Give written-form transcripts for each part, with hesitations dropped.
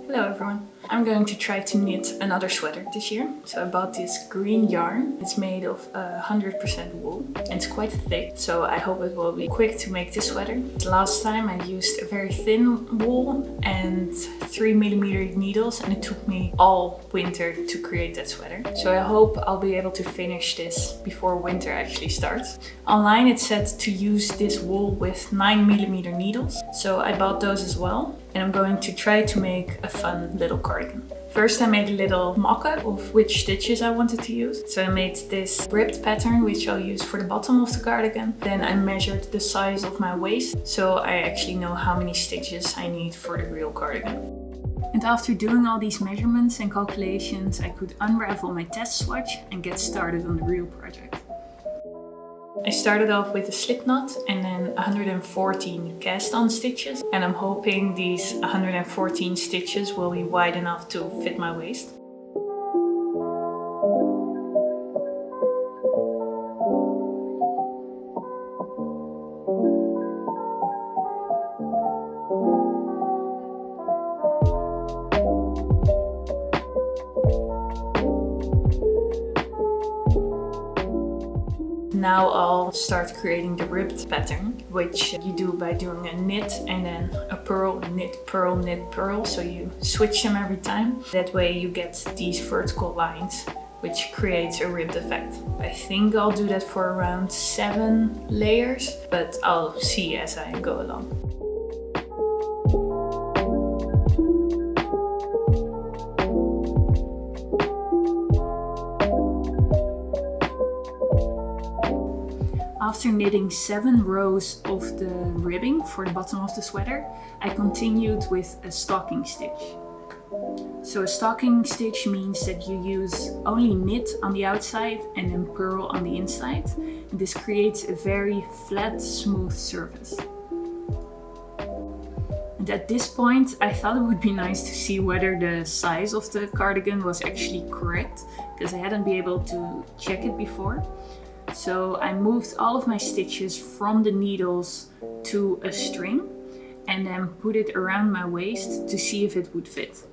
Hello everyone. I'm going to try to knit another sweater this year. So I bought this green yarn. It's made of 100% wool and it's quite thick, so I hope it will be quick to make this sweater. Last time I used a very thin wool and 3mm needles, and it took me all winter to create that sweater. So I hope I'll be able to finish this before winter actually starts. Online it said to use this wool with 9mm needles, so I bought those as well. And I'm going to try to make a fun little cardigan. First I made a little mock-up of which stitches I wanted to use. So I made this ribbed pattern which I'll use for the bottom of the cardigan. Then I measured the size of my waist, so I actually know how many stitches I need for the real cardigan. And after doing all these measurements and calculations, I could unravel my test swatch and get started on the real project. I started off with a slip knot and then 114 cast on stitches, and I'm hoping these 114 stitches will be wide enough to fit my waist. Now I'll start creating the ribbed pattern, which you do by doing a knit and then a purl, knit, purl, knit, purl. So you switch them every time. That way you get these vertical lines, which creates a ribbed effect. I think I'll do that for around 7 layers, but I'll see as I go along. After knitting 7 rows of the ribbing for the bottom of the sweater, I continued with a stocking stitch. So a stocking stitch means that you use only knit on the outside and then purl on the inside. And this creates a very flat, smooth surface. And at this point, I thought it would be nice to see whether the size of the cardigan was actually correct, because I hadn't been able to check it before. So I moved all of my stitches from the needles to a string and then put it around my waist to see if it would fit.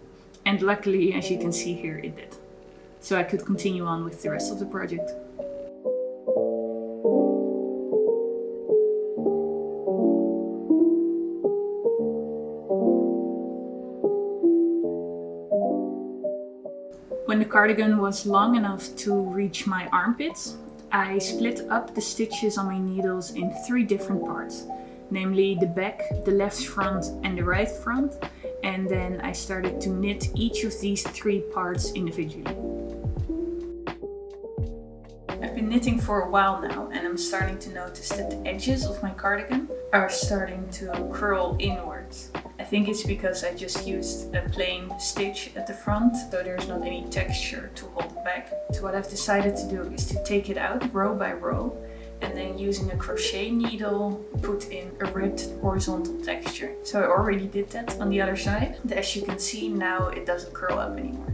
And luckily, as you can see here, it did. So I could continue on with the rest of the project. When the cardigan was long enough to reach my armpits, I split up the stitches on my needles in 3 different parts, namely the back, the left front and the right front, and then I started to knit each of these 3 parts individually. I've been knitting for a while now, and I'm starting to notice that the edges of my cardigan are starting to curl inwards. I think it's because I just used a plain stitch at the front, so there's not any texture to hold it back. So what I've decided to do is to take it out row by row, and then using a crochet needle put in a ribbed horizontal texture. So I already did that on the other side, and as you can see now it doesn't curl up anymore.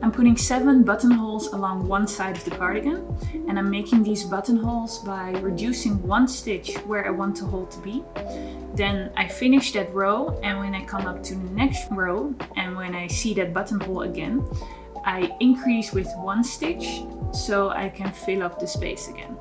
I'm putting 7 buttonholes along one side of the cardigan, and I'm making these buttonholes by reducing 1 stitch where I want the hole to be. Then I finish that row, and when I come up to the next row and when I see that buttonhole again, I increase with 1 stitch so I can fill up the space again.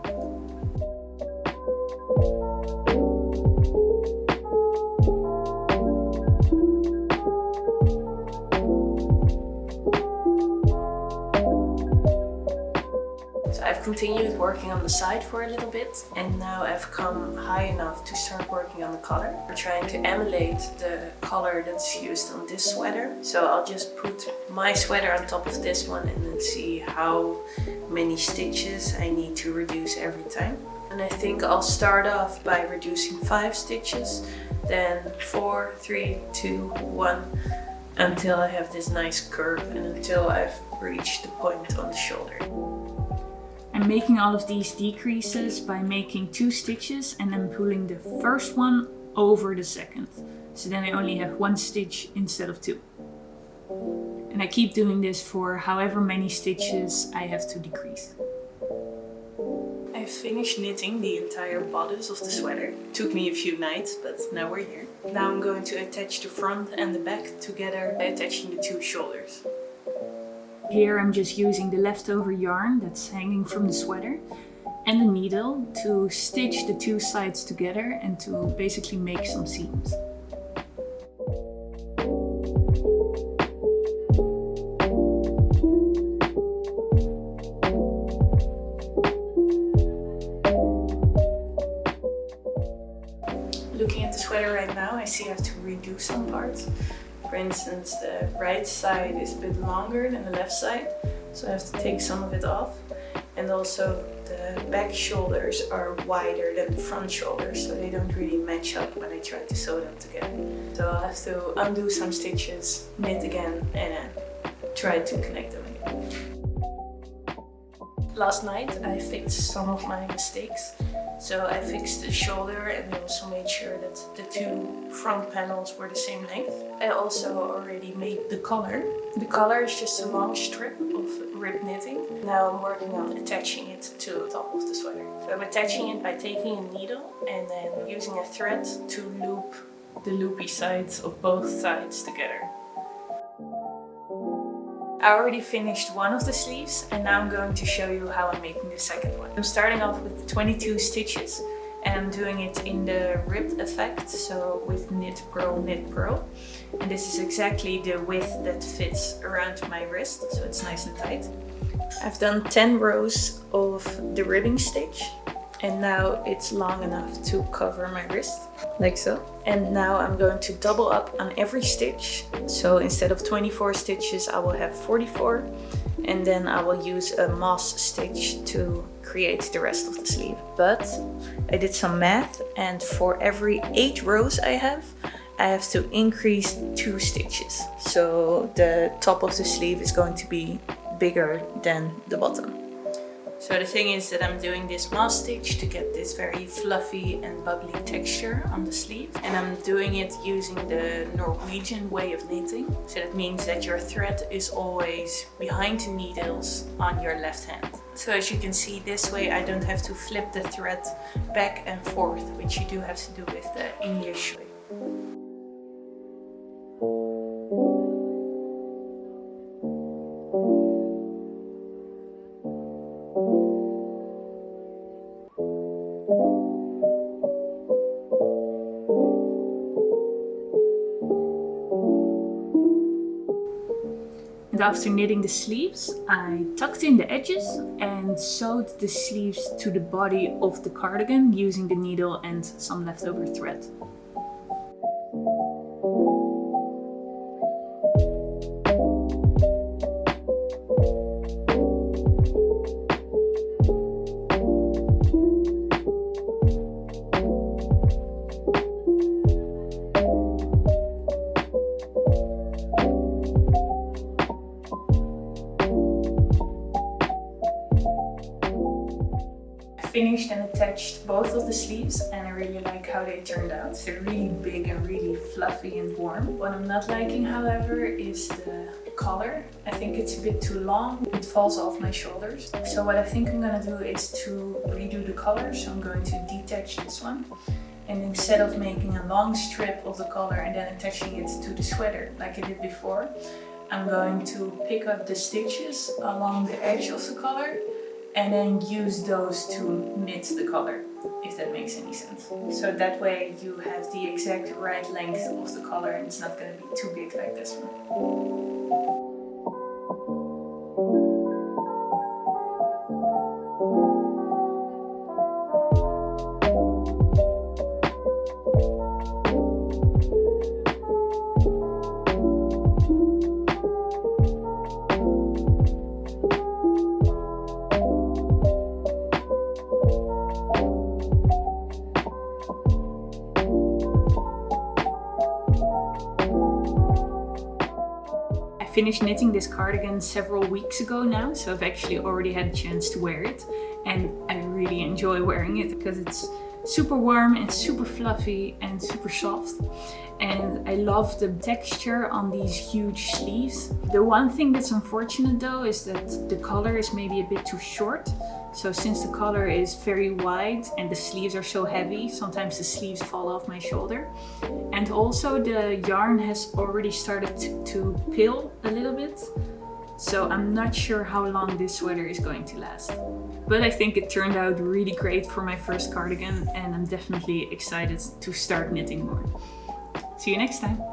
I've continued working on the side for a little bit, and now I've come high enough to start working on the collar. We're trying to emulate the collar that's used on this sweater. So I'll just put my sweater on top of this one and then see how many stitches I need to reduce every time. And I think I'll start off by reducing 5 stitches, then 4, 3, 2, 1, until I have this nice curve and until I've reached the point on the shoulder. I'm making all of these decreases by making 2 stitches and then pulling the first one over the second. So then I only have 1 stitch instead of 2. And I keep doing this for however many stitches I have to decrease. I finished knitting the entire bodice of the sweater. Took me a few nights, but now we're here. Now I'm going to attach the front and the back together by attaching the 2 shoulders. Here I'm just using the leftover yarn that's hanging from the sweater and the needle to stitch the 2 sides together and to basically make some seams. Looking at the sweater right now, I see I have to redo some parts. For instance, the right side is a bit longer than the left side, so I have to take some of it off. And also the back shoulders are wider than the front shoulders, so they don't really match up when I try to sew them together. So I'll have to undo some stitches, knit again, and then try to connect them again. Last night I fixed some of my mistakes. So I fixed the shoulder and I also made sure that the 2 front panels were the same length. I also already made the collar. The collar is just a long strip of rib knitting. Now I'm working on attaching it to the top of the sweater. So I'm attaching it by taking a needle and then using a thread to loop the loopy sides of both sides together. I already finished one of the sleeves and now I'm going to show you how I'm making the second one. I'm starting off with 22 stitches and I'm doing it in the ribbed effect, so with knit, purl, and this is exactly the width that fits around my wrist, so it's nice and tight. I've done 10 rows of the ribbing stitch and now it's long enough to cover my wrist, like so. And now I'm going to double up on every stitch. So instead of 24 stitches, I will have 44. And then I will use a moss stitch to create the rest of the sleeve. But I did some math, and for every 8 rows I have to increase 2 stitches. So the top of the sleeve is going to be bigger than the bottom. So the thing is that I'm doing this moss stitch to get this very fluffy and bubbly texture on the sleeve. And I'm doing it using the Norwegian way of knitting. So that means that your thread is always behind the needles on your left hand. So as you can see, this way I don't have to flip the thread back and forth, which you do have to do with the English way. And after knitting the sleeves, I tucked in the edges and sewed the sleeves to the body of the cardigan using the needle and some leftover thread. Finished and attached both of the sleeves and I really like how they turned out. They're really big and really fluffy and warm. What I'm not liking, however, is the collar. I think it's a bit too long. It falls off my shoulders. So what I think I'm gonna do is to redo the collar. So I'm going to detach this one. And instead of making a long strip of the collar and then attaching it to the sweater like I did before, I'm going to pick up the stitches along the edge of the collar and then use those to knit the collar, if that makes any sense. So that way you have the exact right length of the collar and it's not going to be too big like this one. finished knitting this cardigan several weeks ago now, so I've actually already had a chance to wear it, and I really enjoy wearing it because it's super warm and super fluffy and super soft. And I love the texture on these huge sleeves. The one thing that's unfortunate though is that the collar is maybe a bit too short. So since the collar is very wide and the sleeves are so heavy, sometimes the sleeves fall off my shoulder. And also the yarn has already started to pill a little bit. So I'm not sure how long this sweater is going to last. But I think it turned out really great for my first cardigan, and I'm definitely excited to start knitting more. See you next time!